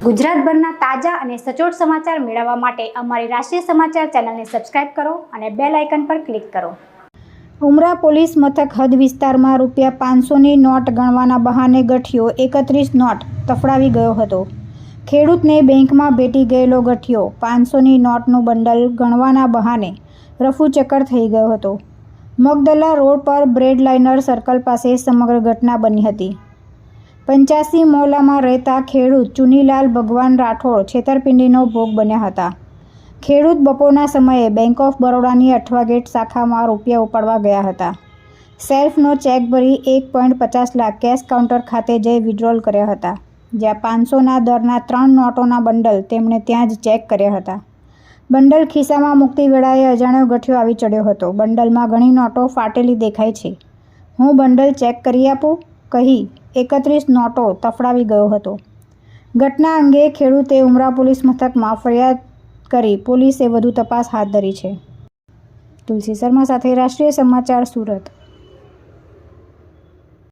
ગુજરાતભરના તાજા અને સચોટ સમાચાર મેળવવા માટે અમારી રાષ્ટ્રીય સમાચાર ચેનલને સબસ્ક્રાઇબ કરો અને બેલ આઇકન પર ક્લિક કરો। ઉમરા પોલીસ મથક હદ વિસ્તારમાં ₹500ની નોટ ગણવાના બહાને ગઠિયો 31 નોટ તફડાવી ગયો હતો। ખેડૂતને બેંકમાં ભેટી ગયેલો ગઠિયો 500ની નોટનું બંડલ ગણવાના બહાને રફુચક્કર થઈ ગયો હતો। મગદલા રોડ પર બ્રેડ લાઇનર સર્કલ પાસે સમગ્ર ઘટના બની હતી। 85 મોહલ્લામાં રહેતા ખેડૂત ચુનીલાલ ભગવાન રાઠોડ છેતરપિંડીનો ભોગ બન્યા હતા। ખેડૂત બપોરના સમયે બેંક ઓફ બરોડાની અઠવા ગેટ શાખામાં રૂપિયા ઉપાડવા ગયા હતા। સેલ્ફનો ચેક ભરી 1.50 લાખ કેશ કાઉન્ટર ખાતે જઈ વિડ્રોલ કર્યા હતા, જ્યાં 500ના દરના 3 નોટોના બંડલ તેમણે ત્યાં જ ચેક કર્યા હતા। બંડલ ખિસ્સામાં મૂકતી વેળાએ અજાણ્યો ગઠિયો આવી ચડ્યો હતો। બંડલમાં ઘણી નોટો ફાટેલી દેખાય છે। હું બંડલ ચેક કરી આપું કહી 31 નોટો તફડાવી ગયો હતો। ઘટના અંગે ખેડૂતે ઉમરા પોલીસ મથકમાં ફરિયાદ કરી પોલીસે વધુ તપાસ હાથ ધરી છે। તુલસી શર્મા સાથે રાષ્ટ્રીય સમાચાર, સુરત।